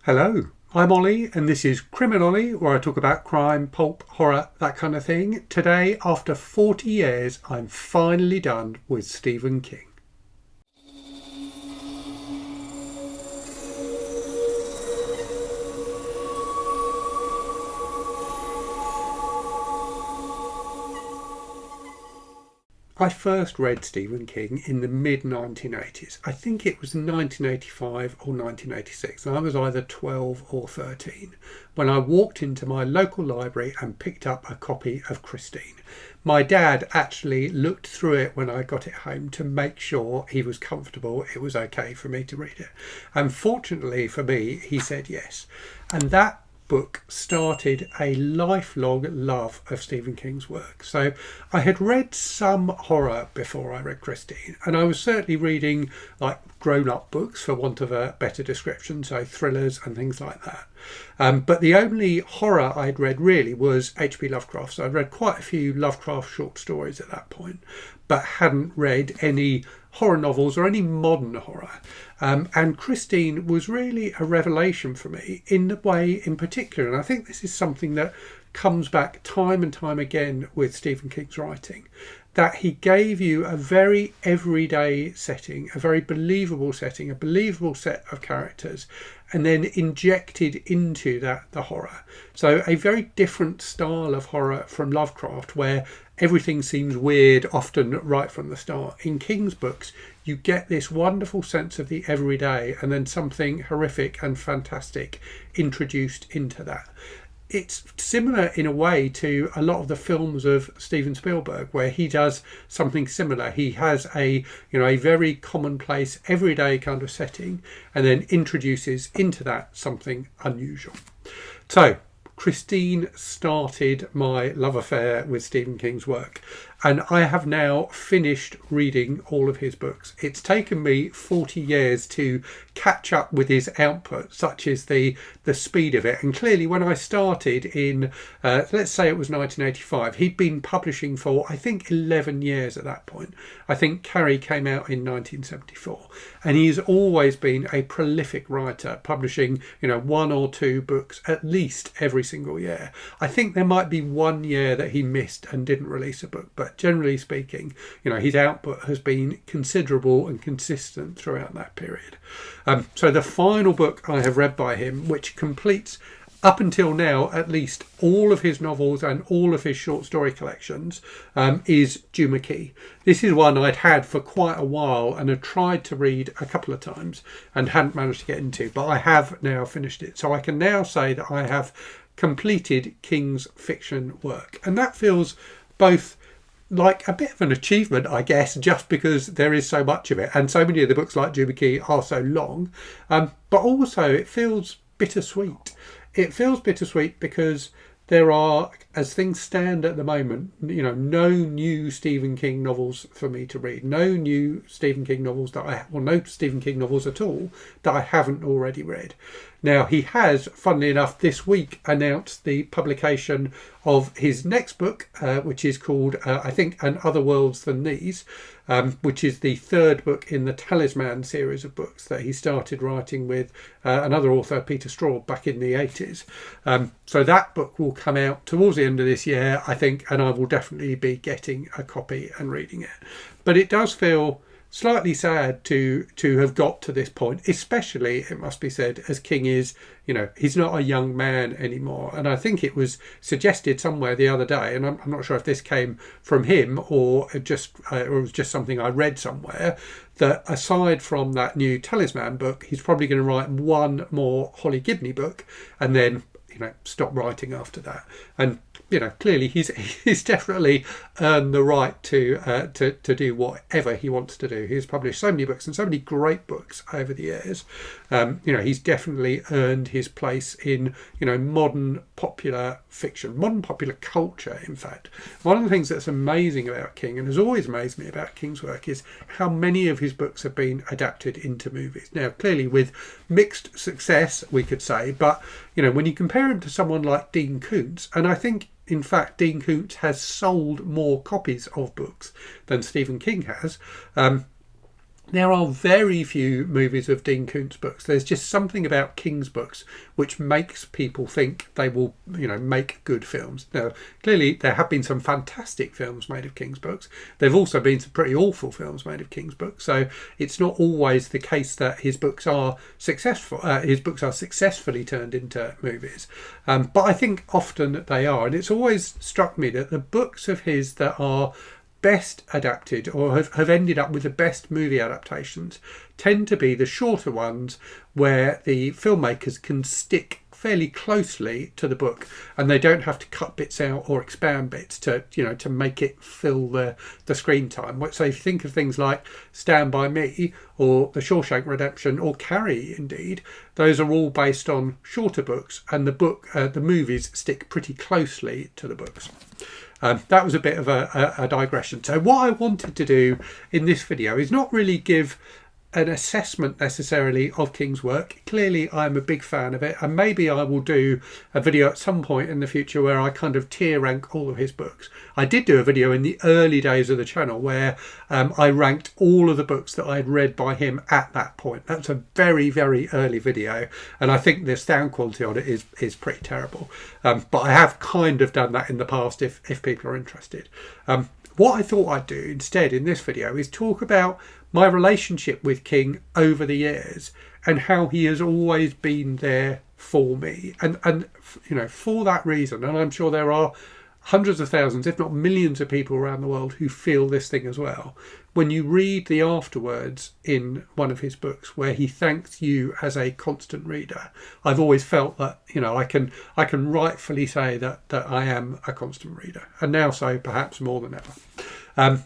Hello, I'm Ollie and this is CriminOlly, where I talk about crime, pulp, horror, that kind of thing. Today, after 40 years, I'm finally done with Stephen King. I first read Stephen King in the mid 1980s. I think it was 1985 or 1986. I was either 12 or 13 when I walked into my local library and picked up a copy of Christine. My dad actually looked through it when I got it home to make sure he was comfortable, it was okay for me to read it. And fortunately for me, he said yes. And that book started a lifelong love of Stephen King's work. So I had read some horror before I read Christine, and I was certainly reading like grown-up books, for want of a better description, so thrillers and things like that. But the only horror I'd read really was H.P. Lovecraft. So I'd read quite a few Lovecraft short stories at that point, but hadn't read any horror novels or any modern horror. And Christine was really a revelation for me in the way in particular, and I think this is something that comes back time and time again with Stephen King's writing, that he gave you a very everyday setting, a very believable setting, a believable set of characters, and then injected into that the horror. So a very different style of horror from Lovecraft, where everything seems weird often right from the start. In King's books, you get this wonderful sense of the everyday and then something horrific and fantastic introduced into that. It's similar in a way to a lot of the films of Steven Spielberg, where he does something similar. He has a very commonplace, everyday kind of setting, and then introduces into that something unusual. So Christine started my love affair with Stephen King's work, and I have now finished reading all of his books. It's taken me 40 years to catch up with his output, such is the speed of it. And clearly when I started in, let's say it was 1985, he'd been publishing for, I think, 11 years at that point. I think Carrie came out in 1974. And he's always been a prolific writer, publishing, one or two books at least every single year. I think there might be one year that he missed and didn't release a book, but generally speaking, his output has been considerable and consistent throughout that period. So the final book I have read by him, which completes up until now at least all of his novels and all of his short story collections, is Duma Key. This is one I'd had for quite a while and had tried to read a couple of times and hadn't managed to get into, but I have now finished it. So I can now say that I have completed King's fiction work, and that feels both like a bit of an achievement, I guess, just because there is so much of it, and so many of the books like Duma Key are so long, but also it feels bittersweet. It feels bittersweet because there are, as things stand at the moment, no new Stephen King novels for me to read. No new Stephen King novels no Stephen King novels at all that I haven't already read. Now, he has, funnily enough, this week announced the publication of his next book, which is called, I think, And Other Worlds Than These, which is the third book in the Talisman series of books that he started writing with another author, Peter Straub, back in the 80s. So that book will come out towards the end of this year, I think, and I will definitely be getting a copy and reading it. But it does feel slightly sad to have got to this point, especially, it must be said, as King is, he's not a young man anymore. And I think it was suggested somewhere the other day, and I'm not sure if this came from him or it was just something I read somewhere, that aside from that new Talisman book, he's probably going to write one more Holly Gibney book and then stop writing after that. And clearly he's definitely earned the right to do whatever he wants to do. He's published so many books and so many great books over the years. He's definitely earned his place in modern popular fiction, modern popular culture. In fact, one of the things that's amazing about King, and has always amazed me about King's work, is how many of his books have been adapted into movies. Now, clearly with mixed success, we could say, but when you compare him to someone like Dean Koontz, and I think in fact Dean Koontz has sold more copies of books than Stephen King has, There are very few movies of Dean Koontz books. There's just something about King's books which makes people think they will, make good films. Now, clearly there have been some fantastic films made of King's books. There've also been some pretty awful films made of King's books. So it's not always the case that his books are successful. His books are successfully turned into movies. But I think often they are. And it's always struck me that the books of his that are best adapted or have ended up with the best movie adaptations tend to be the shorter ones where the filmmakers can stick fairly closely to the book and they don't have to cut bits out or expand bits to make it fill the screen time. So if you think of things like Stand By Me or The Shawshank Redemption or Carrie, indeed, those are all based on shorter books, and the movies stick pretty closely to the books. That was a bit of a digression. So what I wanted to do in this video is not really give an assessment necessarily of King's work. Clearly I'm a big fan of it, and maybe I will do a video at some point in the future where I kind of tier rank all of his books. I did do a video in the early days of the channel where I ranked all of the books that I'd read by him at that point. That's a very, very early video, and I think the sound quality on it is pretty terrible. But I have kind of done that in the past if people are interested. What I thought I'd do instead in this video is talk about my relationship with King over the years and how he has always been there for me. And for that reason, and I'm sure there are hundreds of thousands, if not millions of people around the world who feel this thing as well. When you read the afterwords in one of his books where he thanks you as a constant reader, I've always felt that, I can rightfully say that I am a constant reader, and now so perhaps more than ever.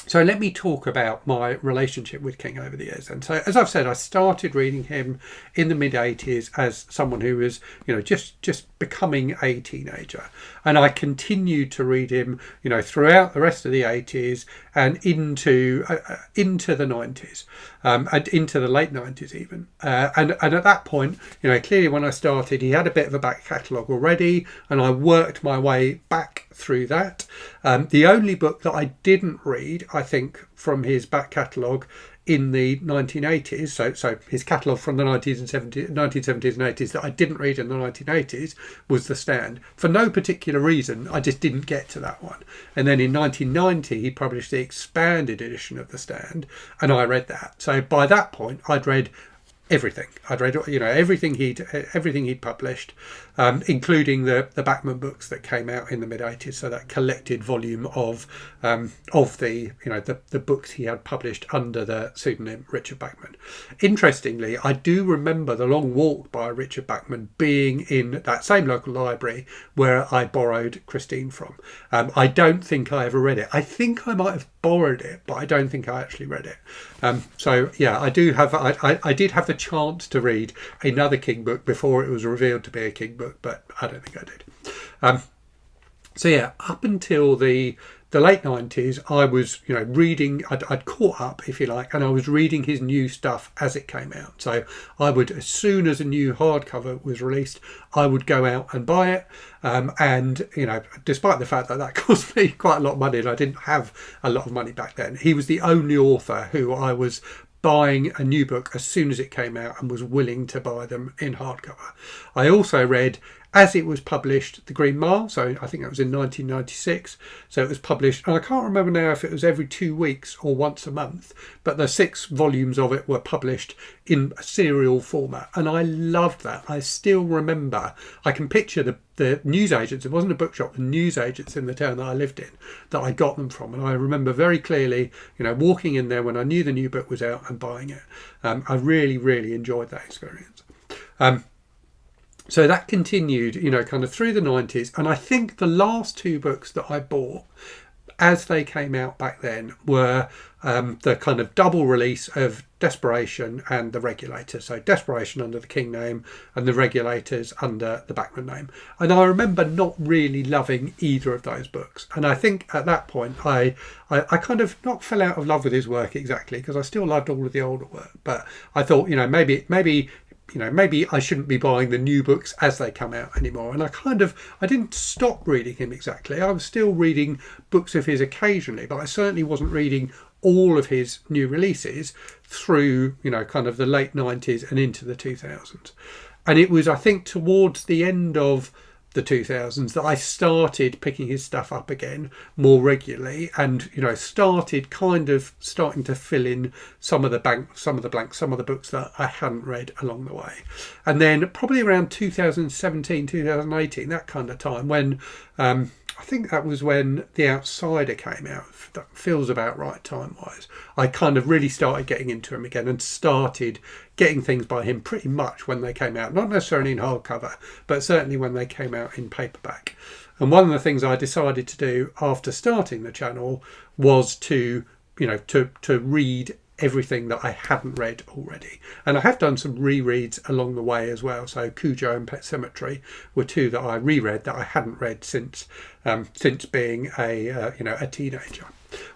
So let me talk about my relationship with King over the years. And so, as I've said, I started reading him in the mid-80s as someone who was, just becoming a teenager. And I continued to read him, throughout the rest of the 80s and into the 90s, and into the late 90s even. And at that point, clearly when I started, he had a bit of a back catalogue already, and I worked my way back through that. The only book that I didn't read, I think, from his back catalogue in the 1980s, so his catalogue from the 1970s and 80s that I didn't read in the 1980s was The Stand. For no particular reason, I just didn't get to that one. And then in 1990, he published the expanded edition of The Stand, and I read that. So by that point, I'd read everything. I'd read, everything he'd published, including the Bachman books that came out in the mid-80s. So that collected volume of the books he had published under the pseudonym Richard Bachman. Interestingly, I do remember The Long Walk by Richard Bachman being in that same local library where I borrowed Christine from. I don't think I ever read it. I think I might have borrowed it, but I don't think I actually read it. So yeah, I did have the chance to read another King book before it was revealed to be a King book, but I don't think I did. So yeah, up until the late 90s, I was, reading, I'd caught up, if you like, and I was reading his new stuff as it came out. So I would, as soon as a new hardcover was released, I would go out and buy it. And, despite the fact that cost me quite a lot of money, and I didn't have a lot of money back then, he was the only author who I was buying a new book as soon as it came out and was willing to buy them in hardcover. I also read, as it was published, The Green Mile, so I think that was in 1996. So it was published, and I can't remember now if it was every 2 weeks or once a month, but the 6 volumes of it were published in a serial format, and I loved that. I still remember, I can picture the newsagents, it wasn't a bookshop, the newsagents in the town that I lived in, that I got them from, and I remember very clearly, walking in there when I knew the new book was out and buying it. I really, really enjoyed that experience. So that continued, kind of through the 90s. And I think the last 2 books that I bought as they came out back then were the kind of double release of Desperation and The Regulator. So Desperation under the King name and The Regulators under the Bachman name. And I remember not really loving either of those books. And I think at that point, I kind of not fell out of love with his work exactly, because I still loved all of the older work. But I thought, maybe I shouldn't be buying the new books as they come out anymore. And I didn't stop reading him exactly. I was still reading books of his occasionally, but I certainly wasn't reading all of his new releases through, kind of the late 90s and into the 2000s. And it was, I think, towards the end of the 2000s that I started picking his stuff up again more regularly, and starting to fill in some of the blanks, some of the books that I hadn't read along the way. And then probably around 2017, 2018, that kind of time, when I think that was when The Outsider came out. That feels about right time-wise. I kind of really started getting into him again and started getting things by him pretty much when they came out. Not necessarily in hardcover, but certainly when they came out in paperback. And one of the things I decided to do after starting the channel was to read everything that I hadn't read already. And I have done some rereads along the way as well. So Cujo and Pet Sematary were two that I reread that I hadn't read since being a teenager.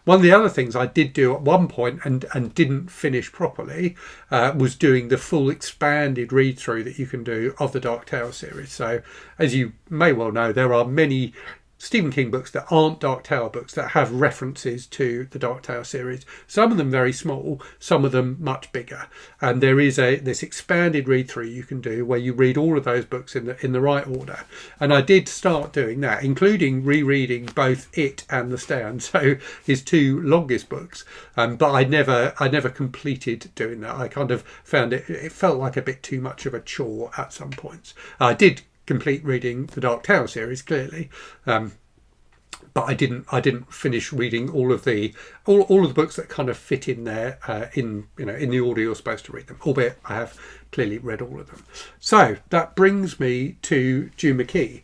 One of the other things I did do at one point and didn't finish properly was doing the full expanded read through that you can do of the Dark Tower series. So as you may well know, there are many Stephen King books that aren't Dark Tower books that have references to the Dark Tower series. Some of them very small, some of them much bigger. And there is this expanded read through you can do where you read all of those books in the right order. And I did start doing that, including rereading both It and The Stand, so his two longest books. But I never completed doing that. I kind of found it felt like a bit too much of a chore at some points. I did complete reading the Dark Tower series clearly, but I didn't finish reading all of the books that kind of fit in there in the order you're supposed to read them, albeit I have clearly read all of them. So that brings me to June McKee.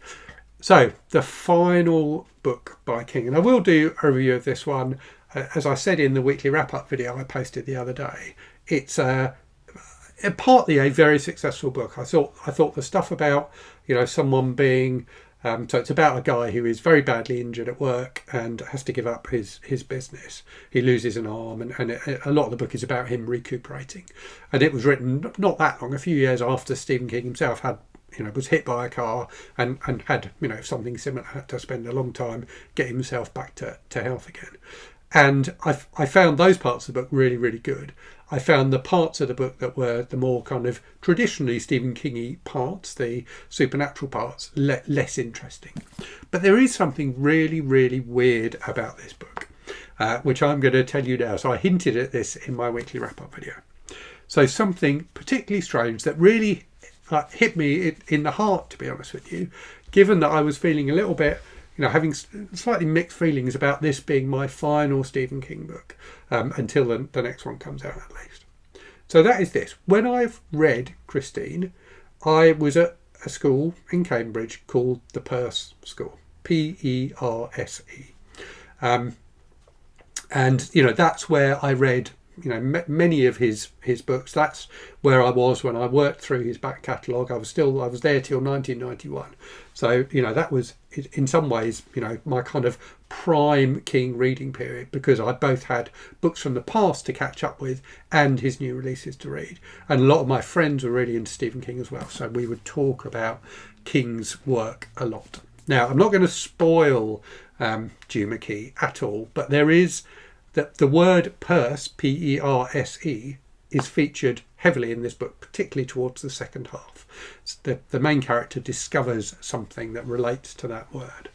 So the final book by King, and I will do a review of this one. As I said in the weekly wrap-up video I posted the other day, it's partly a very successful book. I thought the stuff about someone being so it's about a guy who is very badly injured at work and has to give up his business. He loses an arm, and a lot of the book is about him recuperating. And it was written not that long, a few years after Stephen King himself had was hit by a car and had something similar, had to spend a long time getting himself back to health again. And I found those parts of the book really, really good. I found the parts of the book that were the more kind of traditionally Stephen King-y parts, the supernatural parts, less interesting. But there is something really, really weird about this book, which I'm going to tell you now. So I hinted at this in my weekly wrap-up video. So something particularly strange that really hit me in the heart, to be honest with you, given that I was feeling a little bit, having slightly mixed feelings about this being my final Stephen King book until the next one comes out at least. So that is this. When I've read Christine, I was at a school in Cambridge called the Perse School, Perse. And that's where I read many of his books. That's where I was when I worked through his back catalogue. I was there till 1991. So that was in some ways my kind of prime King reading period, because I both had books from the past to catch up with and his new releases to read. And a lot of my friends were really into Stephen King as well, so we would talk about King's work a lot. Now, I'm not going to spoil June McKee at all, but there is the word Perse, Perse, is featured heavily in this book, particularly towards the second half. The main character discovers something that relates to that word.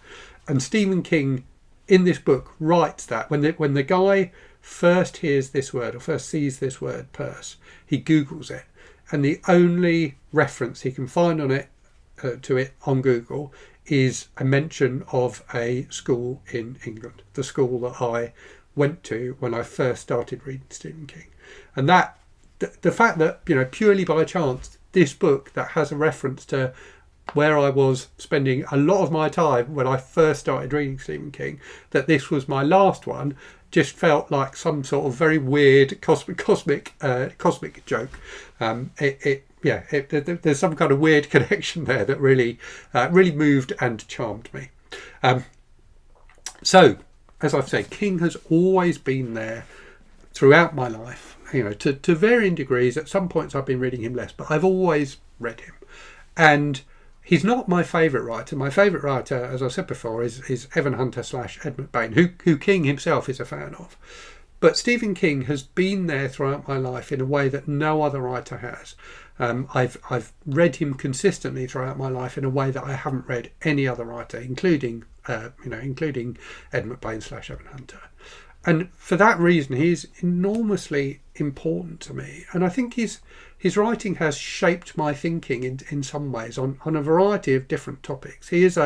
And Stephen King, in this book, writes that when the guy first hears this word or first sees this word Perse, he Googles it. And the only reference he can find to it on Google is a mention of a school in England, the school that I went to when I first started reading Stephen King. And that the fact that purely by chance this book that has a reference to where I was spending a lot of my time when I first started reading Stephen King, that this was my last one, just felt like some sort of very weird cosmic joke. There's some kind of weird connection there that really moved and charmed me. So, as I've said, King has always been there throughout my life, to varying degrees. At some points I've been reading him less, but I've always read him. And he's not my favourite writer. My favourite writer, as I said before, is Evan Hunter / Ed McBain, who King himself is a fan of. But Stephen King has been there throughout my life in a way that no other writer has. I've read him consistently throughout my life in a way that I haven't read any other writer, including including Ed McBain / Evan Hunter. And for that reason, he's enormously important to me. And I think his writing has shaped my thinking in some ways on a variety of different topics. He is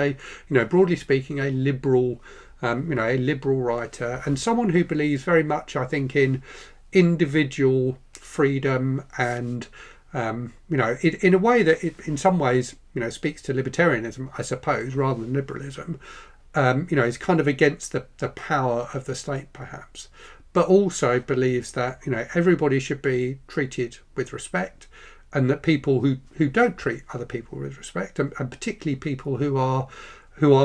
broadly speaking, a liberal, a liberal writer, and someone who believes very much, I think, in individual freedom and, in a way that in some ways, speaks to libertarianism, I suppose, rather than liberalism. Is kind of against the power of the state, perhaps, but also believes that everybody should be treated with respect, and that people who don't treat other people with respect, and particularly people who are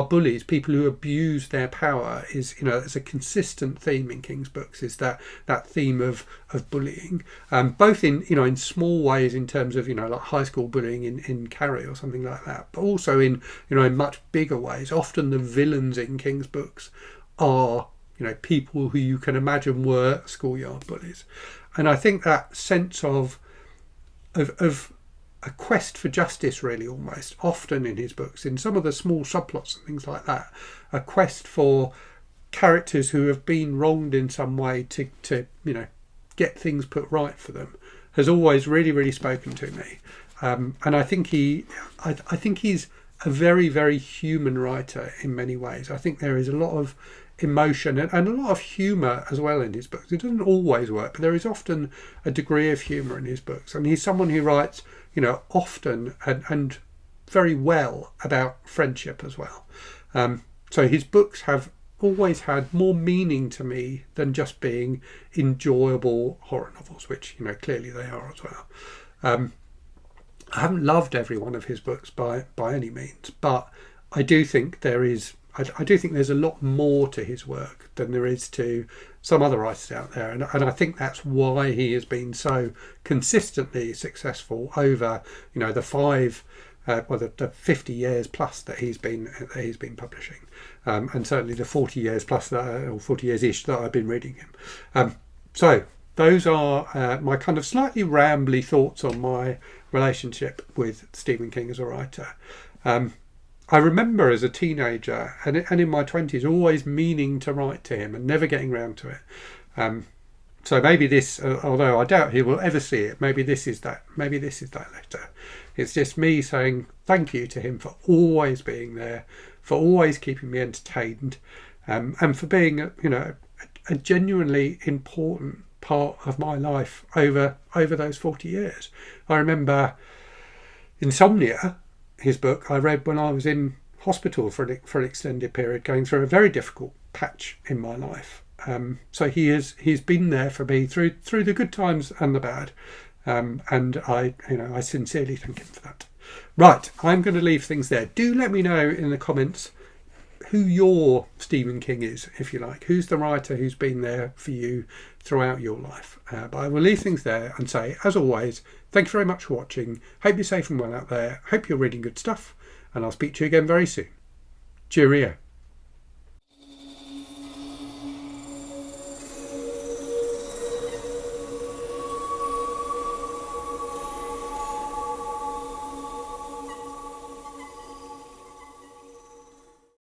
bullies, people who abuse their power, is there's a consistent theme in King's books, is that theme of bullying, both in small ways in terms of like high school bullying in Carrie or something like that, but also in in much bigger ways. Often the villains in King's books are people who you can imagine were schoolyard bullies, and I think that sense of a quest for justice, really, almost often in his books, in some of the small subplots and things like that, a quest for characters who have been wronged in some way to get things put right for them, has always really, really spoken to me. And I think he's a very, very human writer in many ways. I think there is a lot of emotion and a lot of humour as well in his books. It doesn't always work, but there is often a degree of humour in his books. And he's someone who writes often and very well about friendship as well. So his books have always had more meaning to me than just being enjoyable horror novels, which clearly they are as well. I haven't loved every one of his books by any means, but I do think there's a lot more to his work than there is to some other writers out there, and I think that's why he has been so consistently successful over the 50 years plus that he's been publishing, and certainly the 40 years plus or 40 years ish that I've been reading him. So those are my kind of slightly rambly thoughts on my relationship with Stephen King as a writer. I remember as a teenager and in my 20s always meaning to write to him and never getting round to it. So maybe this, although I doubt he will ever see it, maybe this is that letter. It's just me saying thank you to him for always being there, for always keeping me entertained, and for being a genuinely important part of my life over those 40 years. I remember Insomnia, his book, I read when I was in hospital for an extended period, going through a very difficult patch in my life. So he's been there for me through the good times and the bad, and I sincerely thank him for that. Right, I'm going to leave things there. Do let me know in the comments who your Stephen King is, if you like. Who's the writer who's been there for you throughout your life? But I will leave things there and say, as always, thank you very much for watching. Hope you're safe and well out there. Hope you're reading good stuff. And I'll speak to you again very soon. Cheerio.